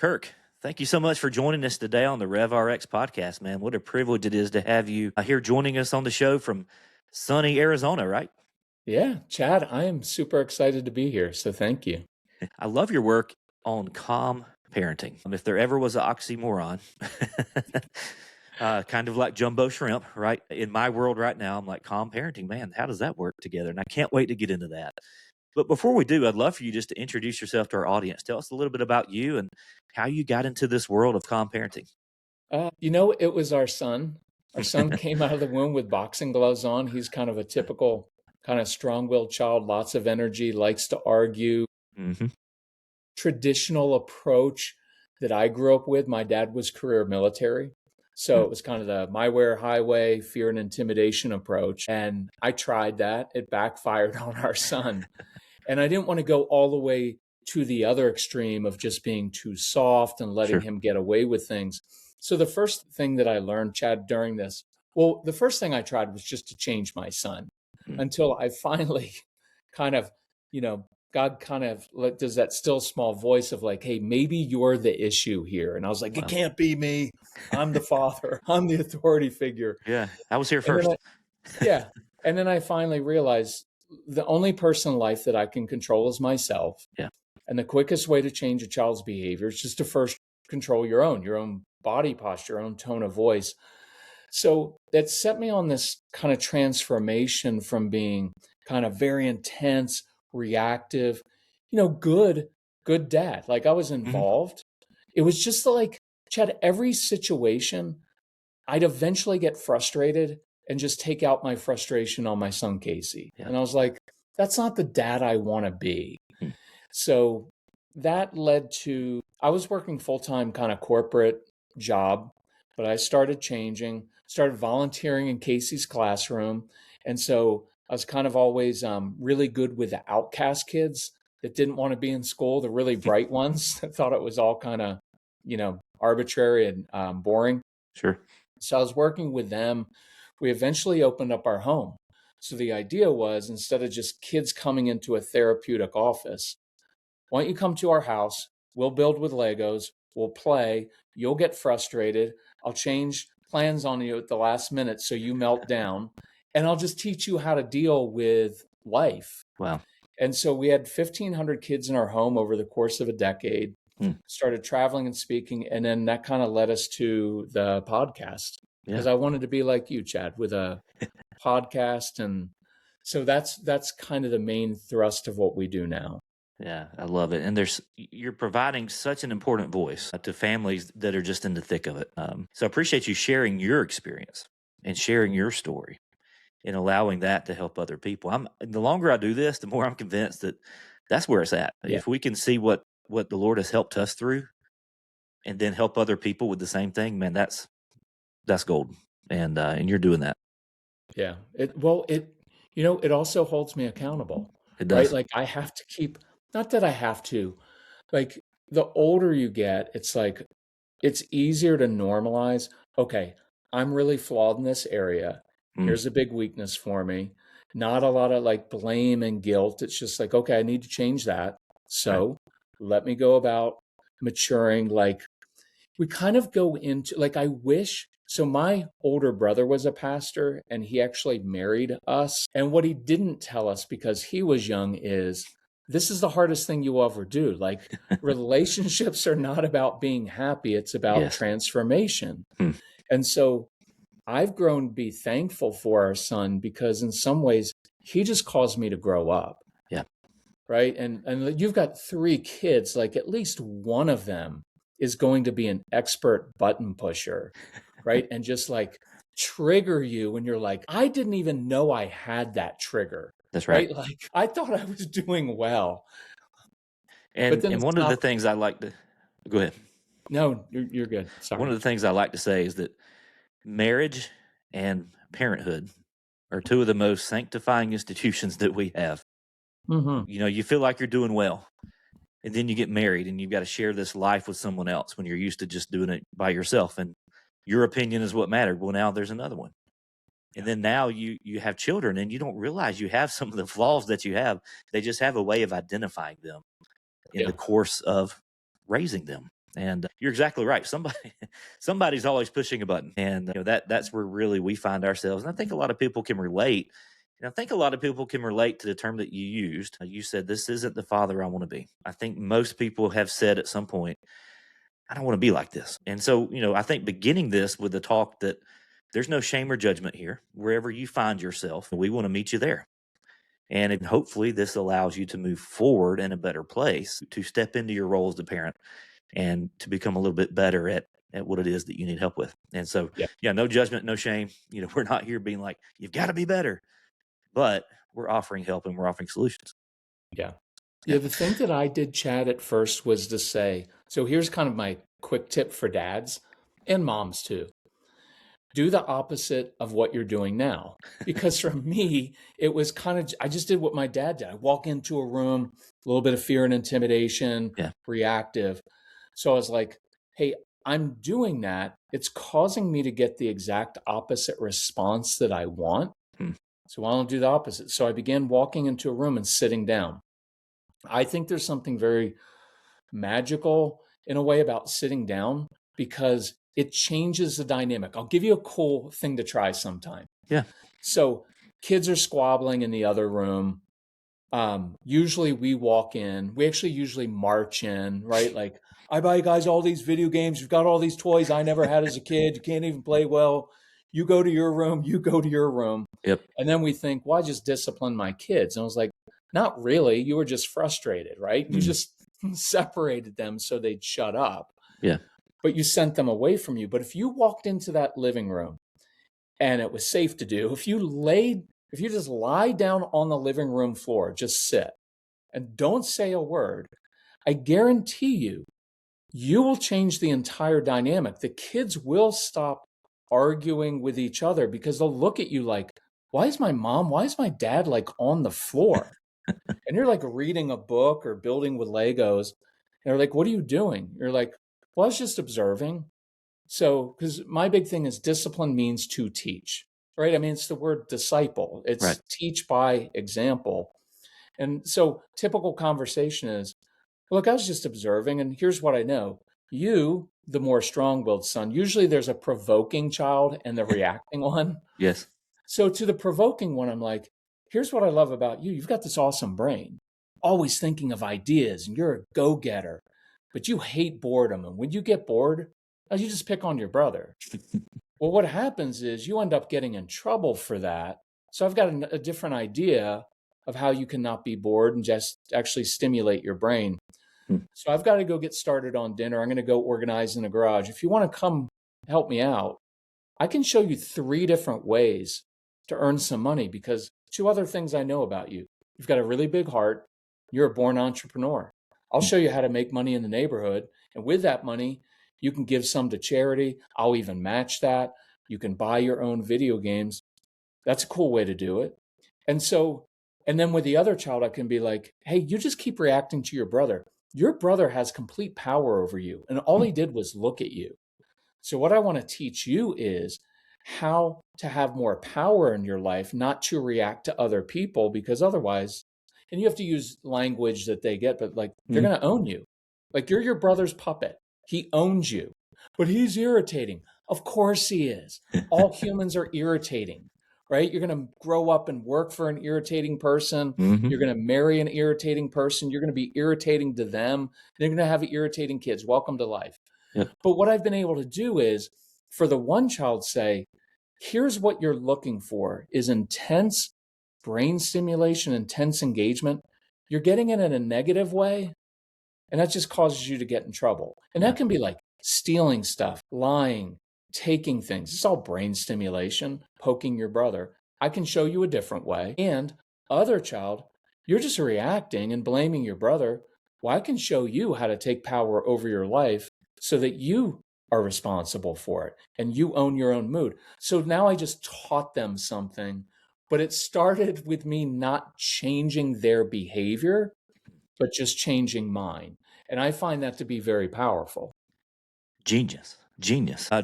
Kirk, thank you so much for joining us today on the Rev Rx Podcast, man. What a privilege it is to have you here joining us on the show from sunny Arizona, right? Yeah, Chad, I am super excited to be here. So thank you. I love your work on calm parenting. If there ever was an oxymoron, kind of like jumbo shrimp, right? In my world right now, I'm like, calm parenting, man, how does that work together? And I can't wait to get into that. But before we do, I'd love for you just to introduce yourself to our audience. Tell us a little bit about you and how you got into this world of calm parenting. It was our son. Our son came out of the womb with boxing gloves on. He's kind of a typical kind of strong-willed child, lots of energy, likes to argue. Mm-hmm. Traditional approach that I grew up with, my dad was career military. So it was kind of the my way or highway, fear and intimidation approach. And I tried that. It backfired on our son. And I didn't want to go all the way to the other extreme of just being too soft and letting him get away with things. So the first thing that I learned, Chad, during this, the first thing I tried was just to change my son until I finally kind of, God kind of does that still small voice of like, hey, maybe you're the issue here. And I was like, It can't be me. I'm the father. I'm the authority figure. Yeah, I was here first. And then I finally realized the only person in life that I can control is myself. Yeah. And the quickest way to change a child's behavior is just to first control your own body posture, your own tone of voice. So that set me on this kind of transformation from being kind of very intense, reactive, good dad. Like I was involved. It was just like, Chad, every situation, I'd eventually get frustrated and just take out my frustration on my son, Casey. Yeah. And I was like, that's not the dad I want to be. So that led to, I was working full-time kind of corporate job, but I started volunteering in Casey's classroom. And so I was kind of always really good with the outcast kids that didn't want to be in school, the really bright ones that thought it was all kind of, arbitrary and boring. Sure. So I was working with them. We eventually opened up our home. So the idea was, instead of just kids coming into a therapeutic office, why don't you come to our house? We'll build with Legos. We'll play. You'll get frustrated. I'll change plans on you at the last minute so you melt down. And I'll just teach you how to deal with life. Wow. And so we had 1,500 kids in our home over the course of a decade, started traveling and speaking. And then that kind of led us to the podcast because I wanted to be like you, Chad, with a podcast. And so that's kind of the main thrust of what we do now. Yeah, I love it. And you're providing such an important voice to families that are just in the thick of it. So I appreciate you sharing your experience and sharing your story and allowing that to help other people. The longer I do this, the more I'm convinced that that's where it's at. Yeah. If we can see what the Lord has helped us through and then help other people with the same thing, man, that's golden. And you're doing that. Yeah. It also holds me accountable. It does. Right? Like I have to keep, not that I have to, like the older you get, it's like, it's easier to normalize. Okay, I'm really flawed in this area. Here's a big weakness for me. Not a lot of like blame and guilt. It's just like, okay, I need to change that. So let me go about maturing. Like we kind of go into like, so my older brother was a pastor and he actually married us. And what he didn't tell us because he was young is this is the hardest thing you ever do. Like relationships are not about being happy. It's about transformation. And so I've grown to be thankful for our son because in some ways he just caused me to grow up. Yeah. Right. And you've got 3 kids, like at least one of them is going to be an expert button pusher. Right. And just like trigger you when you're like, I didn't even know I had that trigger. That's right. Like I thought I was doing well. And one of the things I like to go ahead. No, you're good. Sorry. One of the things I like to say is that marriage and parenthood are 2 of the most sanctifying institutions that we have. You feel like you're doing well. And then you get married and you've got to share this life with someone else when you're used to just doing it by yourself. And your opinion is what mattered. Well, now there's another one. And then now you have children and you don't realize you have some of the flaws that you have. They just have a way of identifying them in the course of raising them. And you're exactly right. Somebody's always pushing a button, and that's where really we find ourselves. And I think a lot of people can relate. And I think a lot of people can relate to the term that you used. You said, "This isn't the father I want to be." I think most people have said at some point, "I don't want to be like this." And so, I think beginning this with the talk that there's no shame or judgment here. Wherever you find yourself, we want to meet you there. And hopefully this allows you to move forward in a better place, to step into your role as the parent and to become a little bit better at what it is that you need help with. And so, Yeah. no judgment, no shame. We're not here being like, you've got to be better, but we're offering help and we're offering solutions. Yeah. Yeah. Yeah. The thing that I did, Chad, at first was to say, so here's kind of my quick tip for dads and moms too. Do the opposite of what you're doing now. Because for me, it was kind of, I just did what my dad did. I walk into a room, a little bit of fear and intimidation, Yeah. reactive. So I was like, hey, I'm doing that. It's causing me to get the exact opposite response that I want. So why don't I do the opposite? So I began walking into a room and sitting down. I think there's something very magical in a way about sitting down because it changes the dynamic. I'll give you a cool thing to try sometime. Yeah. So kids are squabbling in the other room. Usually we walk in, we actually usually march in, right? Like, I buy you guys all these video games. You've got all these toys I never had as a kid. You can't even play well. You go to your room, you go to your room. Yep. And then we think, well, I just discipline my kids. And I was like, not really. You were just frustrated, right? You just separated them so they'd shut up. Yeah. But you sent them away from you. But if you walked into that living room and it was safe to do, if you just lie down on the living room floor, just sit and don't say a word, I guarantee you will change the entire dynamic. The kids will stop arguing with each other because they'll look at you like, why is my dad like on the floor? And you're like reading a book or building with Legos. And they're like, what are you doing? You're like, well, I was just observing. So, because my big thing is discipline means to teach, right? I mean, it's the word disciple. It's Right. teach by example. And so typical conversation is, look, I was just observing, and here's what I know. You, the more strong-willed son, usually there's a provoking child and the reacting one. Yes. So to the provoking one, I'm like, here's what I love about you. You've got this awesome brain, always thinking of ideas, and you're a go-getter, but you hate boredom. And when you get bored, you just pick on your brother. Well, what happens is you end up getting in trouble for that. So I've got a different idea of how you can not be bored and just actually stimulate your brain. So I've got to go get started on dinner. I'm going to go organize in the garage. If you want to come help me out, I can show you 3 different ways to earn some money because 2 other things I know about you. You've got a really big heart. You're a born entrepreneur. I'll show you how to make money in the neighborhood. And with that money, you can give some to charity. I'll even match that. You can buy your own video games. That's a cool way to do it. And then with the other child, I can be like, hey, you just keep reacting to your brother. Your brother has complete power over you. And all he did was look at you. So what I want to teach you is how to have more power in your life, not to react to other people, because otherwise, and you have to use language that they get, but like they're going to own you. Like you're your brother's puppet. He owns you, but he's irritating. Of course he is. All humans are irritating, right? You're going to grow up and work for an irritating person. You're going to marry an irritating person. You're going to be irritating to them. They're going to have irritating kids. Welcome to life. Yep. But what I've been able to do is for the one child say, here's what you're looking for is intense brain stimulation, intense engagement. You're getting it in a negative way. And that just causes you to get in trouble. And that can be like stealing stuff, lying, taking things. It's all brain stimulation, poking your brother. I can show you a different way. And other child, you're just reacting and blaming your brother. Well, I can show you how to take power over your life so that you are responsible for it and you own your own mood. So now I just taught them something, but it started with me not changing their behavior, but just changing mine. And I find that to be very powerful. Genius. Do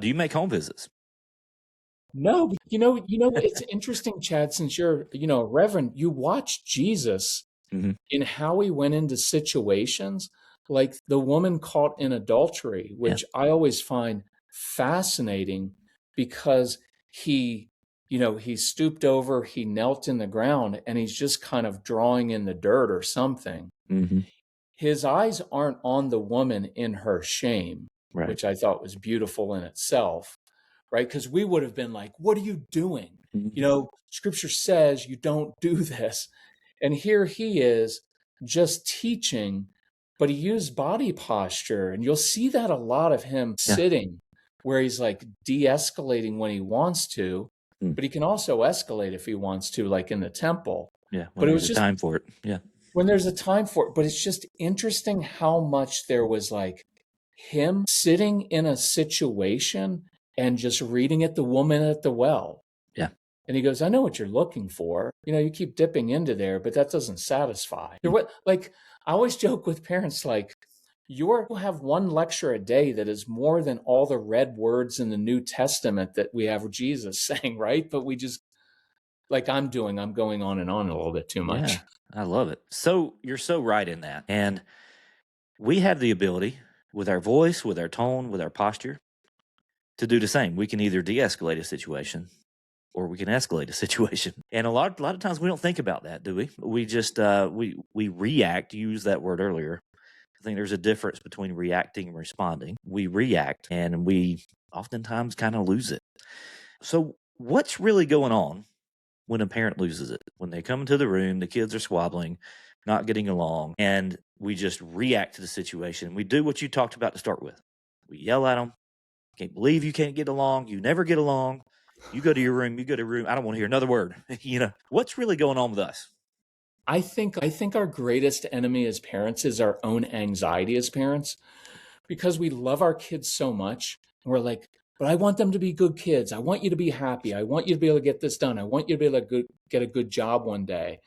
you make home visits? No, but it's interesting, Chad, since you're, a reverend, you watch Jesus in how he went into situations. like the woman caught in adultery, Yeah. which I always find fascinating because he stooped over, he knelt in the ground, and he's just kind of drawing in the dirt or something. Mm-hmm. His eyes aren't on the woman in her shame, Right. which I thought was beautiful in itself, right? Because we would have been like, what are you doing? Mm-hmm. Scripture says you don't do this. And here he is just teaching, but he used body posture. And you'll see that a lot of him Yeah. sitting where he's like de-escalating when he wants to, Mm. but he can also escalate if he wants to, like in the temple. Yeah. When But it was there's a just time for it. Yeah. when there's a time for it. But it's just interesting how much there was like him sitting in a situation and just reading at the woman at the well. Yeah. And he goes, I know what you're looking for. You keep dipping into there, but that doesn't satisfy. Like, I always joke with parents, like, you'll have one lecture a day that is more than all the red words in the New Testament that we have Jesus saying, right? But we just, like I'm going on and on a little bit too much. Yeah. I love it. So you're so right in that. And we have the ability with our voice, with our tone, with our posture to do the same. We can either de-escalate a situation or we can escalate a situation. And a lot of times we don't think about that, do we? We just we react. You used that word earlier. I think there's a difference between reacting and responding. We react and we oftentimes kind of lose it. So what's really going on when a parent loses it? When they come into the room, the kids are squabbling, not getting along, and we just react to the situation. We do what you talked about to start with. We yell at them. Can't believe you can't get along. You never get along. You go to your room. You go to your room. I don't want to hear another word. What's really going on with us? I think our greatest enemy as parents is our own anxiety as parents, because we love our kids so much. And we're like, but I want them to be good kids. I want you to be happy. I want you to be able to get this done. I want you to be able to get a good job one day.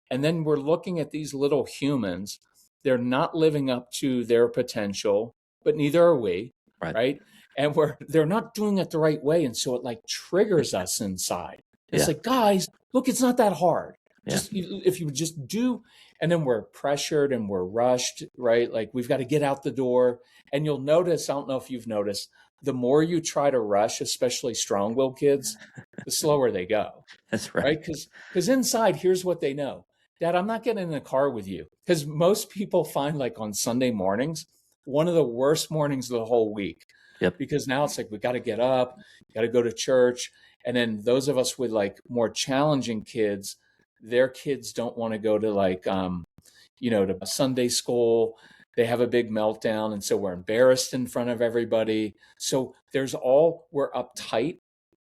And then we're looking at these little humans. They're not living up to their potential, but neither are we, right? And they're not doing it the right way. And so it like triggers us inside. It's like, guys, look, it's not that hard. Just if you would just do, and then we're pressured and we're rushed, right? Like we've got to get out the door. And you'll notice, I don't know if you've noticed, the more you try to rush, especially strong-willed kids, the slower they go. That's right. Right? Because inside, here's what they know. Dad, I'm not getting in the car with you. Because most people find like on Sunday mornings, one of the worst mornings of the whole week. Yep. Because now it's like, we got to get up, got to go to church. And then those of us with like more challenging kids, their kids don't want to go to like, to Sunday school. They have a big meltdown. And so we're embarrassed in front of everybody. So we're uptight,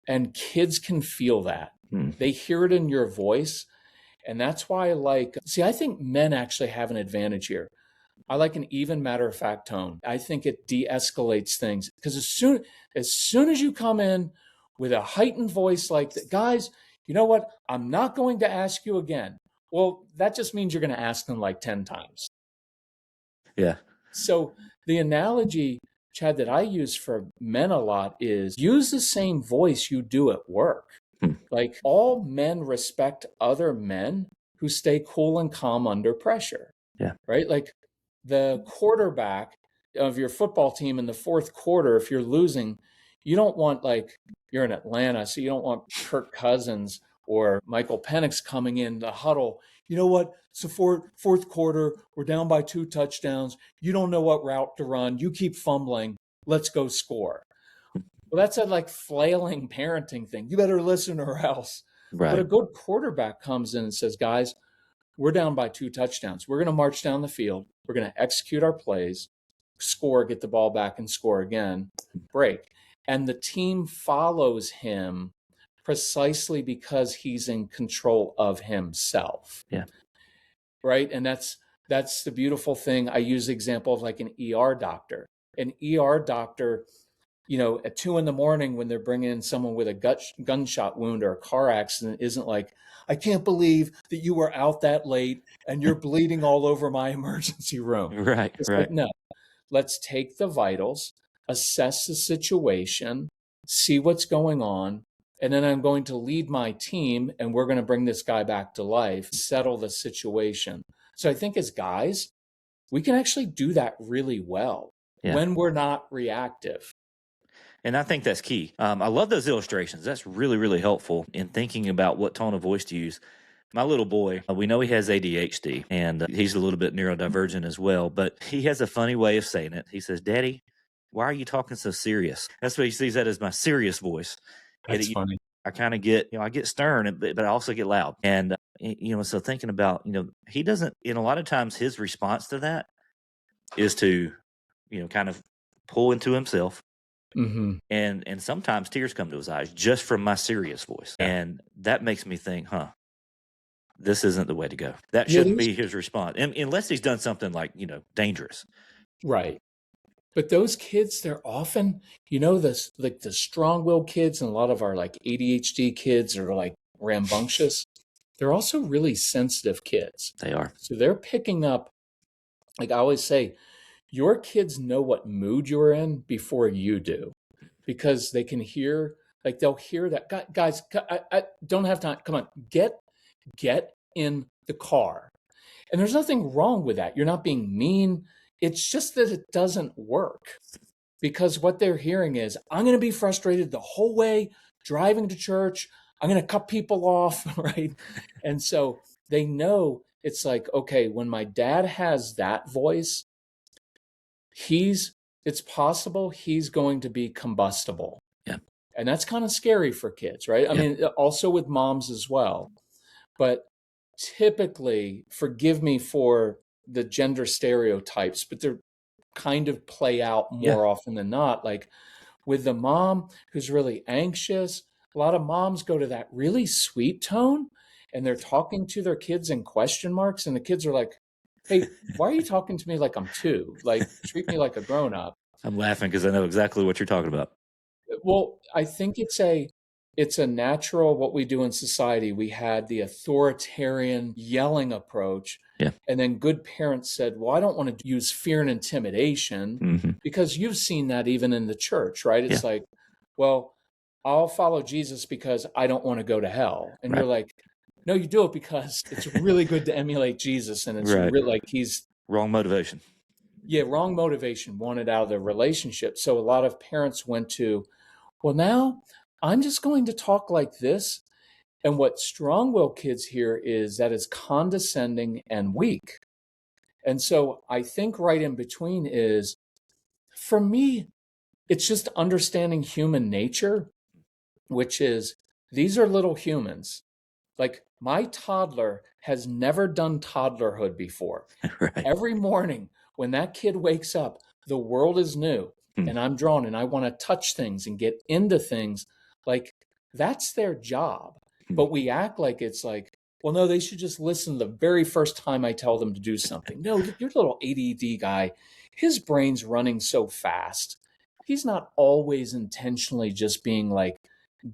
and kids can feel that. They hear it in your voice. And that's why I think men actually have an advantage here. I like an even matter-of-fact tone. I think it de-escalates things, because as soon as you come in with a heightened voice like that, guys, you know what? I'm not going to ask you again. Well, that just means you're going to ask them like 10 times. Yeah. So the analogy, Chad, that I use for men a lot is use the same voice you do at work. Like all men respect other men who stay cool and calm under pressure. Yeah. Right? Like the quarterback of your football team in the fourth quarter, if you're losing, you don't want, like, you're in Atlanta, so you don't want Kirk Cousins or Michael Penix coming in the huddle. You know what? It's the fourth quarter. We're down by 2 touchdowns. You don't know what route to run. You keep fumbling. Let's go score. Well, that's a like flailing parenting thing. You better listen or else. Right. But a good quarterback comes in and says, guys, we're down by 2 touchdowns. We're going to march down the field. We're going to execute our plays, score, get the ball back and score again, break. And the team follows him precisely because he's in control of himself. Yeah. Right. And that's the beautiful thing. I use the example of like an ER doctor. An ER doctor, at 2 a.m. when they're bringing in someone with a gunshot wound or a car accident, isn't like, I can't believe that you were out that late and you're bleeding all over my emergency room. Right. It's Right. like, no, let's take the vitals, assess the situation, see what's going on. And then I'm going to lead my team and we're going to bring this guy back to life, settle the situation. So I think as guys, we can actually do that really well when we're not reactive. And I think that's key. I love those illustrations. That's really, really helpful in thinking about what tone of voice to use. My little boy, we know he has ADHD, and he's a little bit neurodivergent as well, but he has a funny way of saying it. He says, Daddy, why are you talking so serious? That's what he sees that as my serious voice. That's funny. I kind of get, I get stern, but I also get loud. And, so thinking about, he doesn't, a lot of times his response to that is to, kind of pull into himself. Mm-hmm. And sometimes tears come to his eyes just from my serious voice. Yeah. And that makes me think, this isn't the way to go. That shouldn't be his response, unless he's done something like, dangerous. Right. But those kids, they're often, this like the strong-willed kids, and a lot of our like ADHD kids are like rambunctious. They're also really sensitive kids. They are. So they're picking up, like I always say, your kids know what mood you're in before you do, because they can hear, like they'll hear that. Guys, I don't have time. Come on, get in the car. And there's nothing wrong with that. You're not being mean. It's just that it doesn't work, because what they're hearing is, I'm going to be frustrated the whole way driving to church. I'm going to cut people off, right? And so they know it's like, okay, when my dad has that voice, it's possible he's going to be combustible. Yeah. And that's kind of scary for kids, right? I mean, also with moms as well. But typically, forgive me for the gender stereotypes, but they're kind of play out more often than not. Like with the mom who's really anxious, a lot of moms go to that really sweet tone and they're talking to their kids in question marks. And the kids are like, hey, why are you talking to me like I'm two? Like, treat me like a grown up. I'm laughing because I know exactly what you're talking about. Well, I think it's a natural, what we do in society. We had the authoritarian yelling approach. Yeah. And then good parents said, well, I don't want to use fear and intimidation, because you've seen that even in the church, right? It's like, well, I'll follow Jesus because I don't want to go to hell. And you're like, no, you do it because it's really good to emulate Jesus. And it's really like he's wrong motivation. Yeah, wrong motivation, wanted out of the relationship. So a lot of parents went to, well, now I'm just going to talk like this. And what strong-willed kids hear is that it's condescending and weak. And so I think right in between is, for me, it's just understanding human nature, which is these are little humans. Like my toddler has never done toddlerhood before. Every morning when that kid wakes up, the world is new and I'm drawn and I want to touch things and get into things. Like that's their job. But we act like it's like, well, no, they should just listen the very first time I tell them to do something. No, your little ADD guy, his brain's running so fast. He's not always intentionally just being like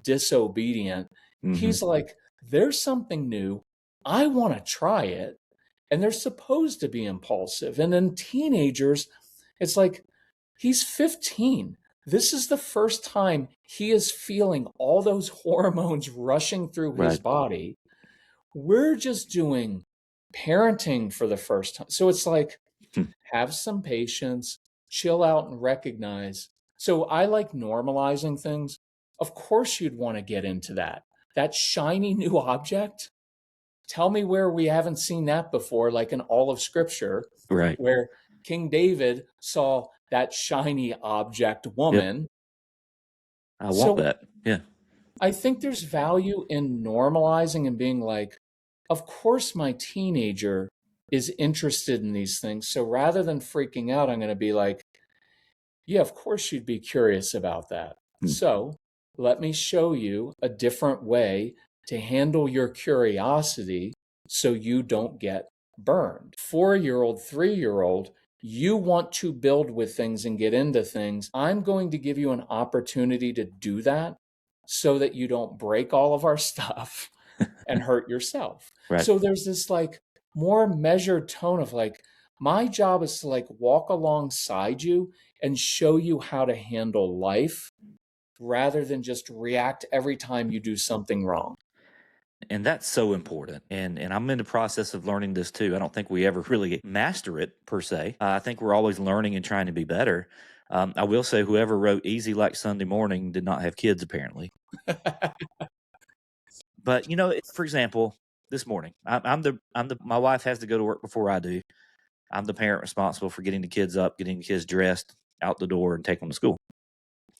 disobedient. He's like, there's something new. I want to try it. And they're supposed to be impulsive. And then teenagers, it's like, he's 15. This is the first time he is feeling all those hormones rushing through his body. We're just doing parenting for the first time. So it's like, have some patience, chill out and recognize. So I like normalizing things. Of course, you'd want to get into that. That shiny new object. Tell me where we haven't seen that before, like in all of Scripture, where King David saw that shiny object woman. I want that. Yeah. I think there's value in normalizing and being like, of course, my teenager is interested in these things. So rather than freaking out, I'm going to be like, yeah, of course you'd be curious about that. So let me show you a different way to handle your curiosity so you don't get burned. 4-year-old, 3-year-old, you want to build with things and get into things. I'm going to give you an opportunity to do that so that you don't break all of our stuff and hurt yourself. So there's this like more measured tone of like, my job is to like walk alongside you and show you how to handle life rather than just react every time you do something wrong. And that's so important. And I'm in the process of learning this too. I don't think we ever really master it per se. I think we're always learning and trying to be better. I will say whoever wrote Easy Like Sunday Morning did not have kids, apparently. But, for example, this morning, my wife has to go to work before I do. I'm the parent responsible for getting the kids up, getting the kids dressed, out the door, and take them to school.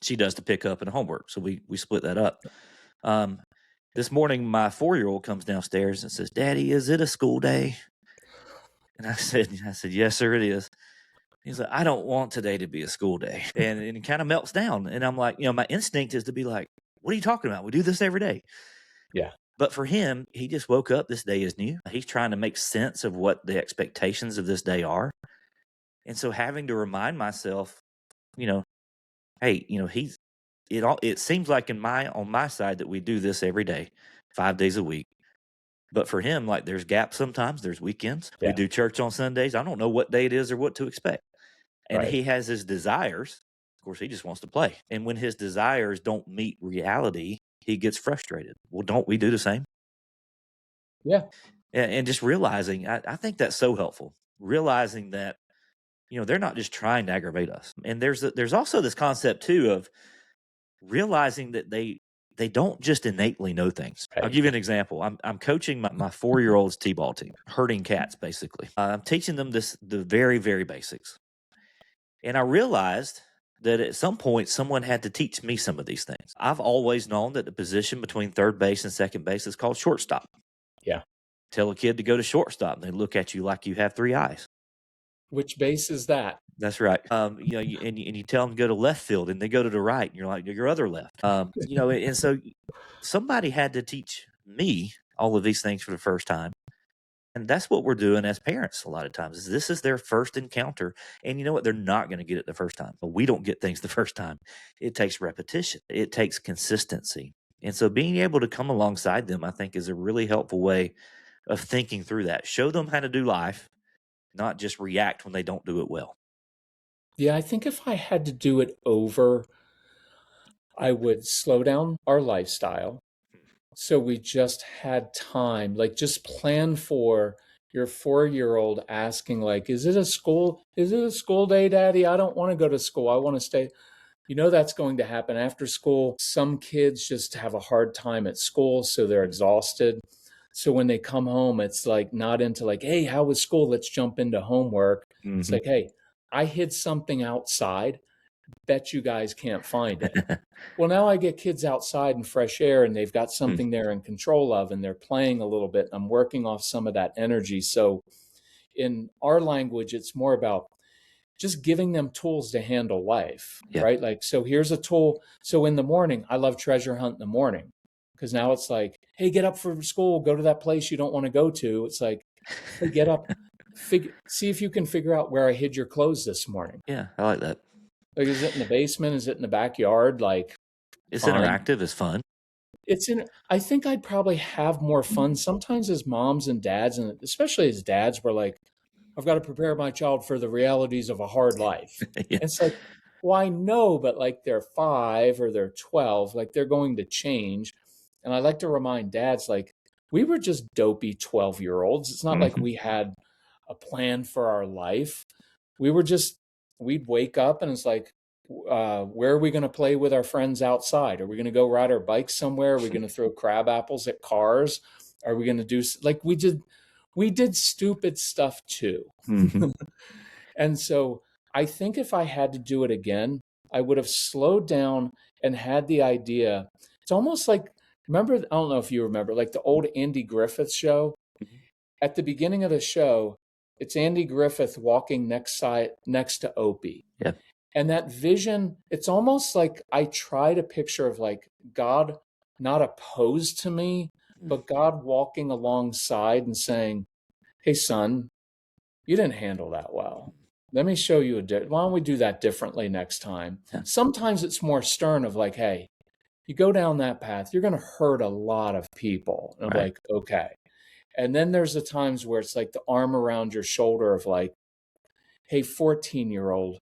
She does the pickup and homework, so we split that up. This morning, my 4-year-old comes downstairs and says, "Daddy, is it a school day?" And I said, "Yes, sir, it is." He's like, "I don't want today to be a school day." And it kind of melts down. And I'm like, my instinct is to be like, "What are you talking about? We do this every day." Yeah. But for him, he just woke up. This day is new. He's trying to make sense of what the expectations of this day are. And so having to remind myself, hey, it seems like on my side that we do this every day, 5 days a week. But for him, like, there's gaps sometimes, there's weekends. We do church on Sundays. I don't know what day it is or what to expect. And he has his desires. Of course, he just wants to play. And when his desires don't meet reality, he gets frustrated. Well, don't we do the same? Yeah. And just realizing, I think that's so helpful. Realizing that, they're not just trying to aggravate us. And there's also this concept too of realizing that they don't just innately know things. Right. I'll give you an example. I'm coaching my 4-year-old's t-ball team, herding cats, basically. I'm teaching them the very, very basics. And I realized that at some point, someone had to teach me some of these things. I've always known that the position between third base and second base is called shortstop. Yeah. Tell a kid to go to shortstop, and they look at you like you have 3 eyes. Which base is that? That's right. And you tell them to go to left field, and they go to the right, and you're like, your other left. And so somebody had to teach me all of these things for the first time. And that's what we're doing as parents a lot of times. This is their first encounter. And you know what? They're not going to get it the first time. But we don't get things the first time. It takes repetition. It takes consistency. And so being able to come alongside them, I think, is a really helpful way of thinking through that. Show them how to do life, not just react when they don't do it well. Yeah, I think if I had to do it over, I would slow down our lifestyle. So we just had time, like just plan for your 4-year-old asking, like, is it a school day, Daddy? I don't want to go to school. I want to stay. That's going to happen after school. Some kids just have a hard time at school, so they're exhausted. So when they come home, it's like not into like, hey, how was school? Let's jump into homework. Mm-hmm. It's like, hey, I hid something outside. Bet you guys can't find it. Well, now I get kids outside in fresh air and they've got something they're in control of and they're playing a little bit. I'm working off some of that energy. So in our language, it's more about just giving them tools to handle life, right? Like, so here's a tool. So in the morning, I love treasure hunt in the morning because now it's like, hey, get up for school, go to that place you don't want to go to. It's like, hey, get up, see if you can figure out where I hid your clothes this morning. Yeah, I like that. Like, is it in the basement? Is it in the backyard? Like, it's fine. Interactive. It's fun. I think I'd probably have more fun sometimes as moms and dads, and especially as dads, we're like, I've got to prepare my child for the realities of a hard life. Yeah. It's like, well, I know, but like they're 5 or they're 12, like they're going to change. And I like to remind dads, like, we were just dopey 12-year-olds. It's not like we had a plan for our life. We'd wake up and it's like, where are we going to play with our friends outside? Are we going to go ride our bikes somewhere? Are we going to throw crab apples at cars? Are we going to do like we did stupid stuff too. Mm-hmm. And so I think if I had to do it again, I would have slowed down and had the idea. It's almost like, I don't know if you remember, like the old Andy Griffith show. Mm-hmm. At the beginning of the show, it's Andy Griffith walking next to Opie. Yeah. And that vision, it's almost like I try to picture of like God not opposed to me, but God walking alongside and saying, hey, son, you didn't handle that well. Let me show you why don't we do that differently next time? Yeah. Sometimes it's more stern of like, hey, you go down that path, you're going to hurt a lot of people. And I'm like, okay. And then there's the times where it's like the arm around your shoulder of like, hey, 14-year-old,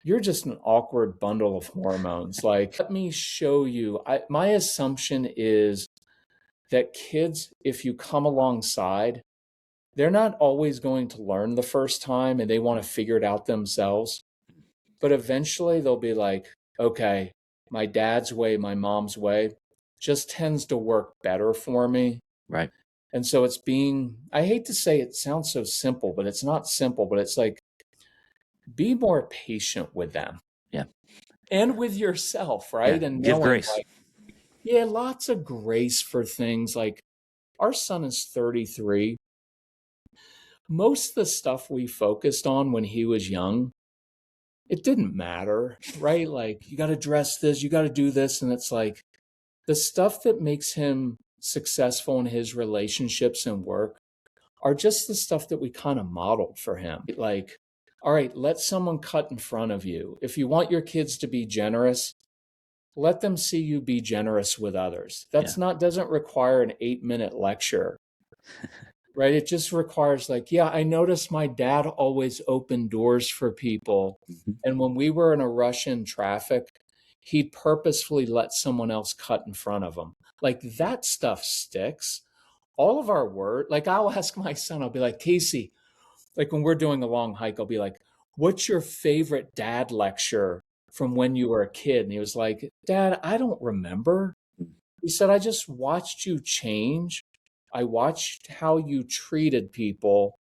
you're just an awkward bundle of hormones. Like, let me show you. My assumption is that kids, if you come alongside, they're not always going to learn the first time and they want to figure it out themselves. But eventually they'll be like, okay, my dad's way, my mom's way just tends to work better for me. Right. And so I hate to say it sounds so simple, but it's not simple, but it's like, be more patient with them. Yeah. And with yourself, right? Yeah. And Give knowing grace. like, yeah, lots of grace for things. Like our son is 33. Most of the stuff we focused on when he was young, it didn't matter, right? Like you got to dress this, you got to do this. And it's like the stuff that makes him successful in his relationships and work are just the stuff that we kind of modeled for him. Like, all right, let someone cut in front of you. If you want your kids to be generous, let them see you be generous with others. Doesn't require an 8-minute lecture, right? It just requires like, yeah, I noticed my dad always opened doors for people. Mm-hmm. And when we were in a rush in traffic, he'd purposefully let someone else cut in front of him. Like that stuff sticks. All of our work, like I'll ask my son, I'll be like, Casey, like when we're doing a long hike, I'll be like, what's your favorite dad lecture from when you were a kid? And he was like, Dad, I don't remember. He said, I just watched you change. I watched how you treated people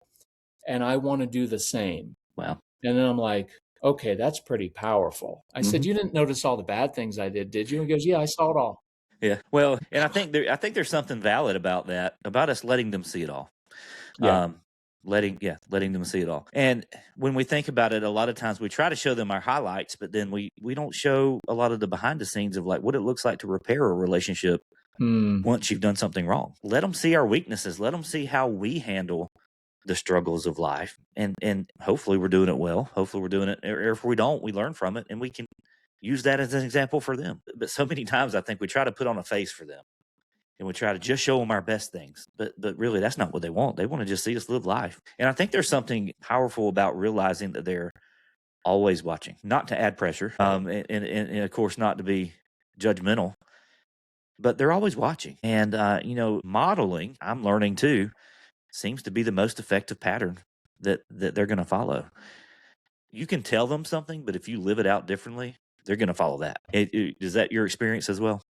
and I want to do the same. Wow. And then I'm like, okay, that's pretty powerful. I said, you didn't notice all the bad things I did you? He goes, yeah, I saw it all. Yeah. Well, and I think there's something valid about that, about us letting them see it all. Yeah. Letting them see it all. And when we think about it, a lot of times we try to show them our highlights, but then we don't show a lot of the behind the scenes of like what it looks like to repair a relationship once you've done something wrong. Let them see our weaknesses. Let them see how we handle the struggles of life. And hopefully we're doing it well. Hopefully we're doing it. Or if we don't, we learn from it and we can use that as an example for them. But so many times I think we try to put on a face for them. And we try to just show them our best things. But really, that's not what they want. They want to just see us live life. And I think there's something powerful about realizing that they're always watching, not to add pressure, and of course, not to be judgmental, but they're always watching. And, modeling, I'm learning too, seems to be the most effective pattern that they're going to follow. You can tell them something, but if you live it out differently, they're going to follow that. Is that your experience as well?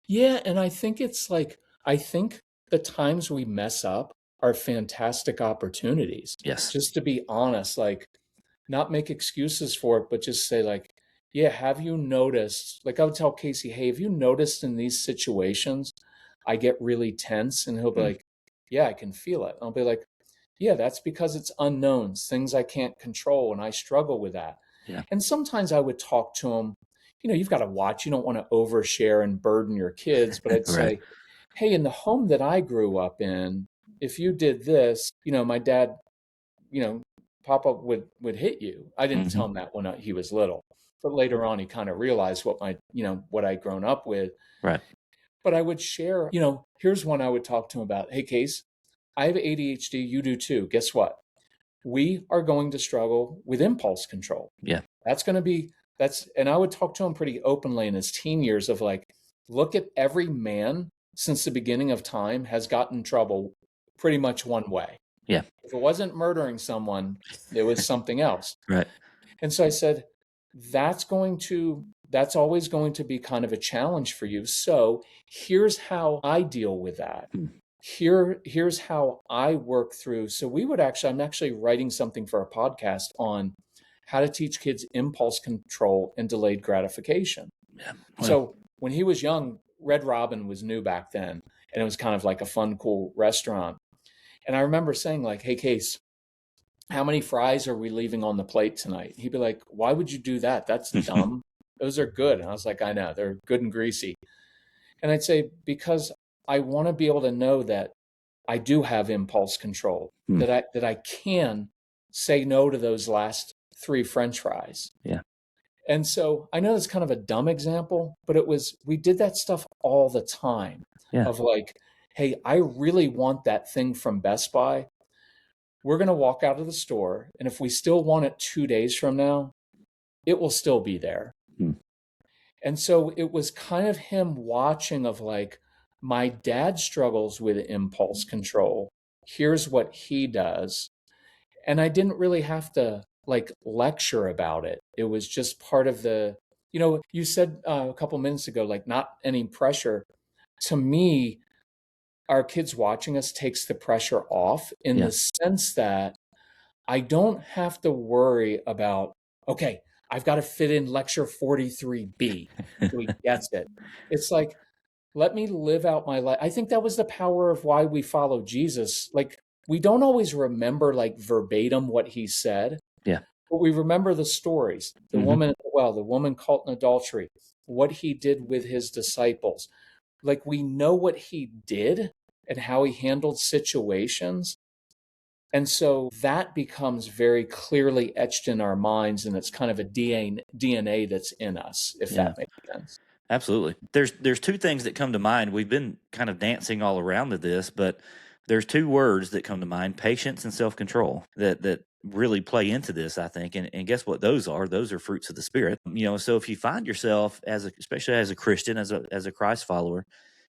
Yeah, and I think it's like, I think the times we mess up are fantastic opportunities. Yes. Just to be honest, like not make excuses for it, but just say like, yeah, have you noticed, like I would tell Casey, hey, have you noticed in these situations, I get really tense? And he'll be like, yeah, I can feel it. I'll be like, yeah, that's because it's unknowns, things I can't control, and I struggle with that. Yeah. And sometimes I would talk to him, you've got to watch, you don't want to overshare and burden your kids, but I'd say, hey, in the home that I grew up in, if you did this, my dad, Papa would hit you. I didn't tell him that when he was little, but later on he kind of realized what I'd grown up with. Right. But I would share, here's one I would talk to him about. Hey, Case, I have ADHD. You do too. Guess what? We are going to struggle with impulse control. Yeah. And I would talk to him pretty openly in his teen years of like, look at every man since the beginning of time has gotten in trouble pretty much one way. Yeah. If it wasn't murdering someone, it was something else. Right. And so I said, that's always going to be kind of a challenge for you. So here's how I deal with that. Here's how I work through. So I'm actually writing something for a podcast on how to teach kids impulse control and delayed gratification. Yeah. So when he was young, Red Robin was new back then, and it was kind of like a fun, cool restaurant. And I remember saying like, hey, Case, how many fries are we leaving on the plate tonight? He'd be like, why would you do that? That's dumb. Those are good. And I was like, I know, they're good and greasy. And I'd say, because I want to be able to know that I do have impulse control, that I can say no to those last 3 French fries. Yeah. And so I know that's kind of a dumb example, but we did that stuff all the time of like, hey, I really want that thing from Best Buy. We're going to walk out of the store. And if we still want it 2 days from now, it will still be there. And so it was kind of him watching of like, my dad struggles with impulse control. Here's what he does. And I didn't really have to like lecture about it. It was just part of you said a couple minutes ago, like not any pressure. To me, our kids watching us takes the pressure off in Yeah. the sense that I don't have to worry about, okay, I've got to fit in lecture 43B so he gets it. It's like, let me live out my life. I think that was the power of why we follow Jesus. Like, we don't always remember like verbatim what he said, Yeah. but we remember the stories. The Mm-hmm. woman at the well, the woman caught in adultery, what he did with his disciples. Like, we know what he did and how he handled situations. And so that becomes very clearly etched in our minds, and it's kind of a DNA that's in us, if Yeah. that makes sense. Absolutely. There's two things that come to mind. We've been kind of dancing all around to this, but there's two words that come to mind: patience and self-control, that really play into this, I think. And guess what those are? Those are fruits of the spirit. So if you find yourself especially as a Christian, as a Christ follower,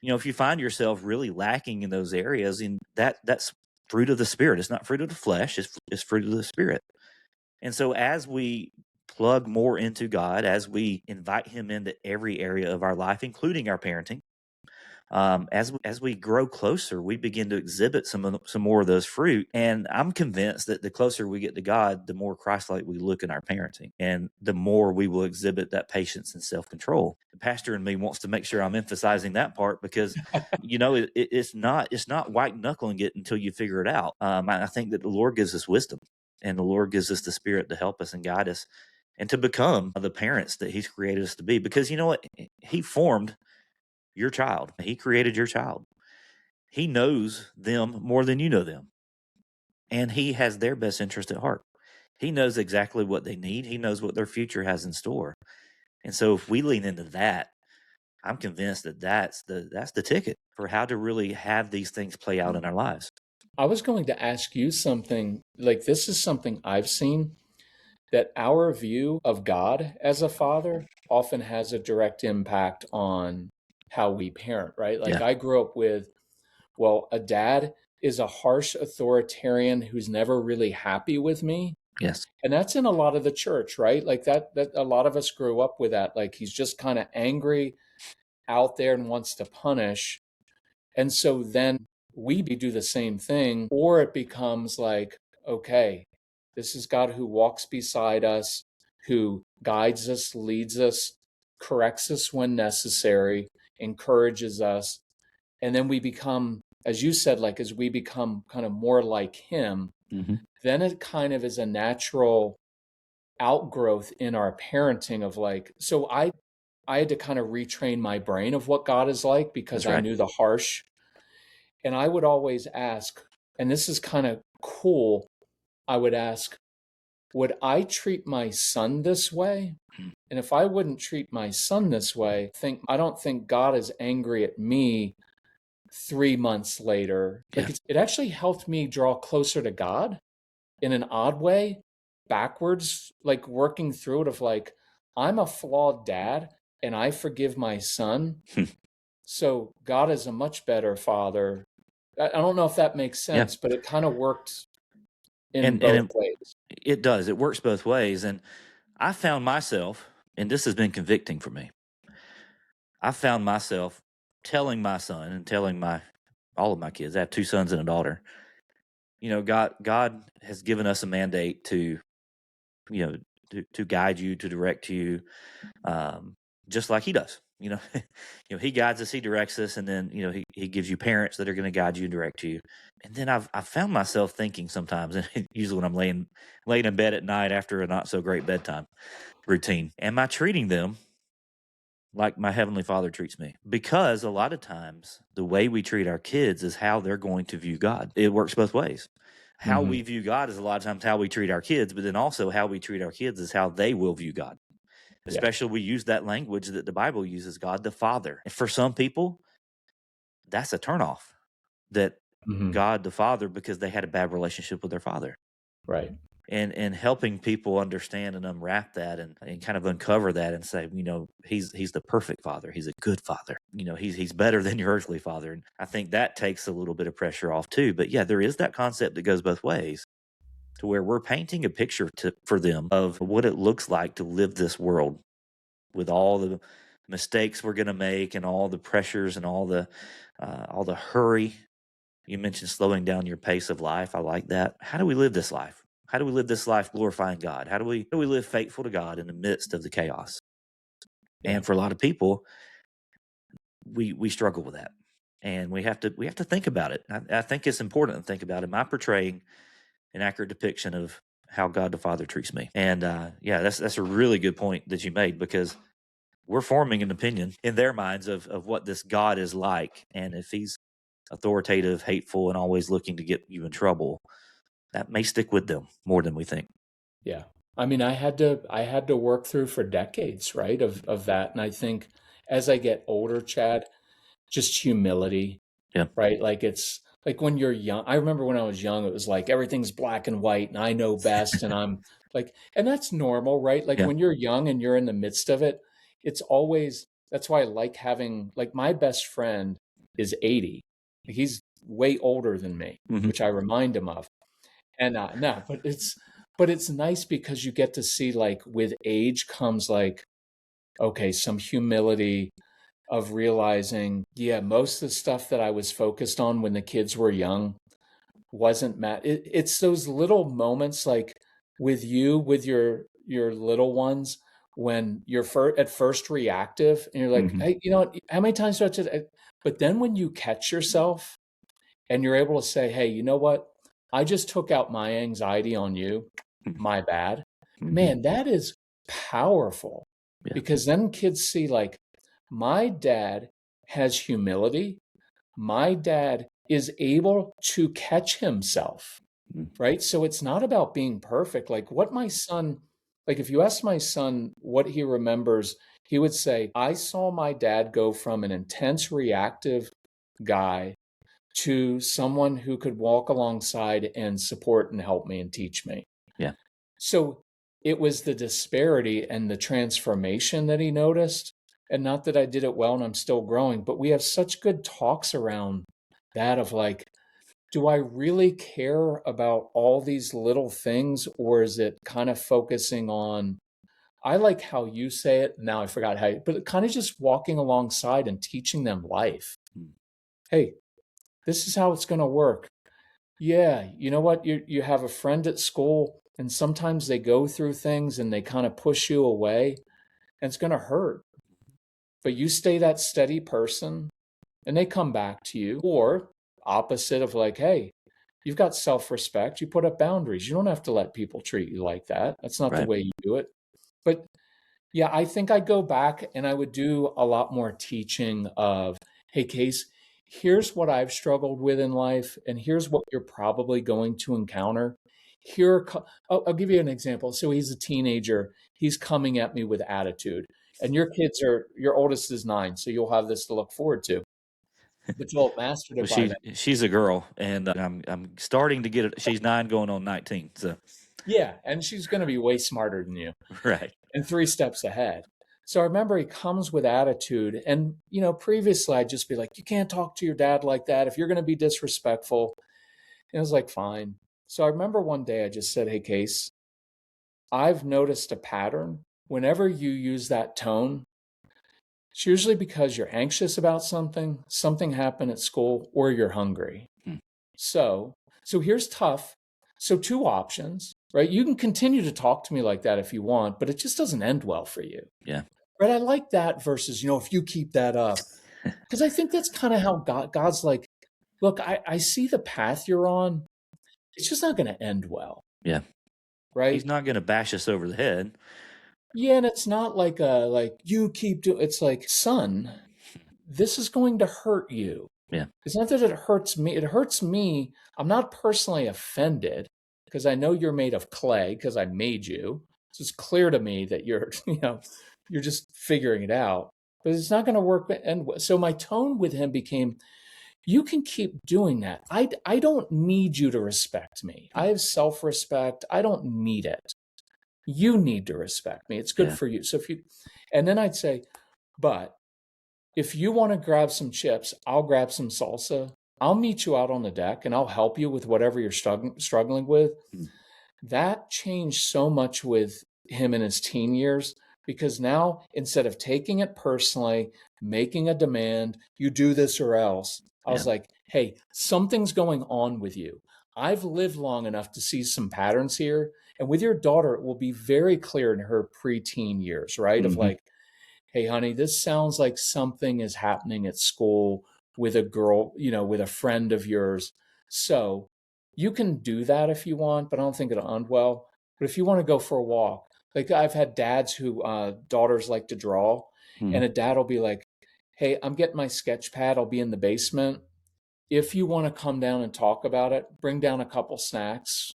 if you find yourself really lacking in those areas, in that's fruit of the spirit. It's not fruit of the flesh, it's fruit of the spirit. And so as we plug more into God, as we invite him into every area of our life, including our parenting, as we grow closer, we begin to exhibit some more of those fruit. And I'm convinced that the closer we get to God, the more Christ-like we look in our parenting, and the more we will exhibit that patience and self-control. The pastor in me wants to make sure I'm emphasizing that part because, it's not white knuckling it until you figure it out. I think that the Lord gives us wisdom, and the Lord gives us the Spirit to help us and guide us, and to become the parents that He's created us to be. Because you know what, He formed your child. He created your child. He knows them more than you know them. And he has their best interest at heart. He knows exactly what they need. He knows what their future has in store. And so if we lean into that, I'm convinced that that's the ticket for how to really have these things play out in our lives. I was going to ask you something like this is something I've seen that our view of God as a father often has a direct impact on how we parent, right? Like Yeah. I grew up with, well, a dad is a harsh authoritarian who's never really happy with me. Yes. And that's in a lot of the church, right? Like that a lot of us grew up with that. Like he's just kind of angry out there and wants to punish. And so then we do the same thing, or it becomes like, okay, this is God who walks beside us, who guides us, leads us, corrects us when necessary, encourages us. And then we become, as you said, like as we become kind of more like him, Mm-hmm. then it kind of is a natural outgrowth in our parenting of like, so I had to kind of retrain my brain of what God is like because That's I right. knew the harsh. And I would always ask, and this is kind of cool, I would ask, would I treat my son this way? And if I wouldn't treat my son this way, I don't think God is angry at me 3 months later. Yeah. Like it actually helped me draw closer to God in an odd way, backwards, like working through it of like, I'm a flawed dad and I forgive my son. So God is a much better father. I don't know if that makes Yeah. sense, but it kind of worked in And both ways. it does. It works both ways. And I found myself, and this has been convicting for me. I found myself telling my son and telling all of my kids. I have two sons and a daughter. God has given us a mandate to, to guide you, to direct you, just like He does. He guides us, He directs us, and then He gives you parents that are going to guide you and direct you. And then I found myself thinking sometimes, and usually when I'm laying in bed at night after a not so great bedtime routine, am I treating them like my Heavenly Father treats me? Because a lot of times the way we treat our kids is how they're going to view God. It works both ways. How we view God is a lot of times how we treat our kids, but then also how we treat our kids is how they will view God. Yeah. Especially we use that language that the Bible uses, God the Father. And for some people, that's a turnoff, that God the Father, because they had a bad relationship with their father. Right. and helping people understand and unwrap that and kind of uncover that and say, he's the perfect father. He's a good father. He's better than your earthly father. And I think that takes a little bit of pressure off too. But yeah, there is that concept that goes both ways, to where we're painting a picture for them of what it looks like to live this world with all the mistakes we're going to make and all the pressures and all the hurry. You mentioned slowing down your pace of life. I like that. How do we live this life? How do we live this life glorifying God? How do we live faithful to God in the midst of the chaos? Yeah. And for a lot of people, we struggle with that, and we have to think about it. I think it's important to think about, am I portraying an accurate depiction of how God the Father treats me? And that's a really good point that you made, because we're forming an opinion in their minds of what this God is like. And if he's authoritative, hateful, and always looking to get you in trouble, that may stick with them more than we think. Yeah. I mean, I had to work through for decades, right, of that. And I think as I get older, Chad, just humility, Yeah. right? Like, it's like when you're young. I remember when I was young, it was like everything's black and white and I know best. And I'm like, and that's normal, right? Like Yeah. when you're young and you're in the midst of it, it's always, that's why I like having, like, my best friend is 80. He's way older than me, Mhm. which I remind him of. And no, but it's nice because you get to see, like, with age comes, like, okay, some humility of realizing, yeah, most of the stuff that I was focused on when the kids were young wasn't it's those little moments, like with you, with your little ones, when you're at first reactive and you're like, Mhm. hey, you know what, how many times do I have to, but then when you catch yourself and you're able to say, hey, you know what, I just took out my anxiety on you, my bad. Mhm. Man, that is powerful. Yeah. Because then kids see, like, my dad has humility. My dad is able to catch himself, Mhm. right? So it's not about being perfect. Like, what my son, like, if you ask my son what he remembers, he would say, I saw my dad go from an intense reactive guy to someone who could walk alongside and support and help me and teach me. Yeah. So it was the disparity and the transformation that he noticed. And not that I did it well and I'm still growing, but we have such good talks around that of, like, do I really care about all these little things, or is it kind of focusing on, I like how you say it. Now I forgot how, but kind of just walking alongside and teaching them life. Mm. Hey, this is how it's going to work. Yeah, you know what? You have a friend at school, and sometimes they go through things and they kind of push you away, and it's going to hurt. But you stay that steady person, and they come back to you. Or opposite of, like, hey, you've got self-respect. You put up boundaries. You don't have to let people treat you like that. That's not the Right. way you do it. But yeah, I think I'd go back and I would do a lot more teaching of, hey, Case, here's what I've struggled with in life, and here's what you're probably going to encounter. I'll give you an example. So he's a teenager. He's coming at me with attitude. And your oldest is 9, so you'll have this to look forward to. But you'll have mastered Well, it by then. she's a girl, and I'm starting to get it. She's 9 going on 19. So Yeah, and she's going to be way smarter than you. right. And 3 steps ahead. So I remember he comes with attitude. And, previously I'd just be like, you can't talk to your dad like that if you're going to be disrespectful. And I was like, fine. So I remember one day I just said, hey, Case, I've noticed a pattern. Whenever you use that tone, it's usually because you're anxious about something happened at school, or you're hungry. Hmm. So here's tough. So 2 options, right? You can continue to talk to me like that if you want, but it just doesn't end well for you. Yeah. Right? I like that versus, if you keep that up, because I think that's kind of how God's like, look, I see the path you're on. It's just not going to end well. Yeah. Right? He's not going to bash us over the head. Yeah, and it's not like you keep doing. It's like, son, this is going to hurt you. Yeah. It's not that it hurts me. It hurts me. I'm not personally offended because I know you're made of clay because I made you. So it's clear to me that you're just figuring it out. But it's not going to work. And so my tone with him became, you can keep doing that. I don't need you to respect me. I have self-respect. I don't need it. You need to respect me. It's good Yeah. for you. So and then I'd say, but if you want to grab some chips, I'll grab some salsa. I'll meet you out on the deck and I'll help you with whatever you're struggling with. Mm. That changed so much with him in his teen years, because now instead of taking it personally, making a demand, you do this or else, I Yeah. was like, hey, something's going on with you. I've lived long enough to see some patterns here. And with your daughter, it will be very clear in her preteen years, right? Of Mm-hmm. like, hey, honey, this sounds like something is happening at school with a girl, with a friend of yours. So you can do that if you want, but I don't think it'll end well. But if you want to go for a walk, like I've had dads who daughters like to draw, Mm-hmm. and a dad will be like, hey, I'm getting my sketch pad. I'll be in the basement. If you want to come down and talk about it, bring down a couple snacks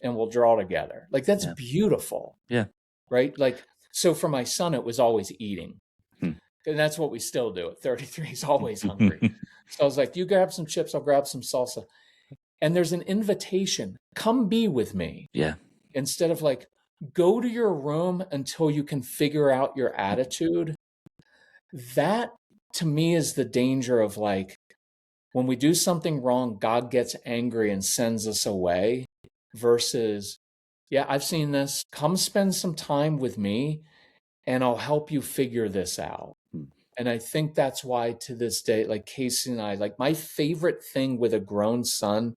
and we'll draw together. Like that's Yeah. beautiful. Yeah. Right? Like, so for my son, it was always eating. Hmm. And that's what we still do at 33. He's always hungry. So I was like, you grab some chips, I'll grab some salsa. And there's an invitation. Come be with me. Yeah. Instead of like, go to your room until you can figure out your attitude. That to me is the danger of like, when we do something wrong, God gets angry and sends us away, versus, yeah, I've seen this. Come spend some time with me and I'll help you figure this out. Hmm. And I think that's why to this day, like Casey and I, like my favorite thing with a grown son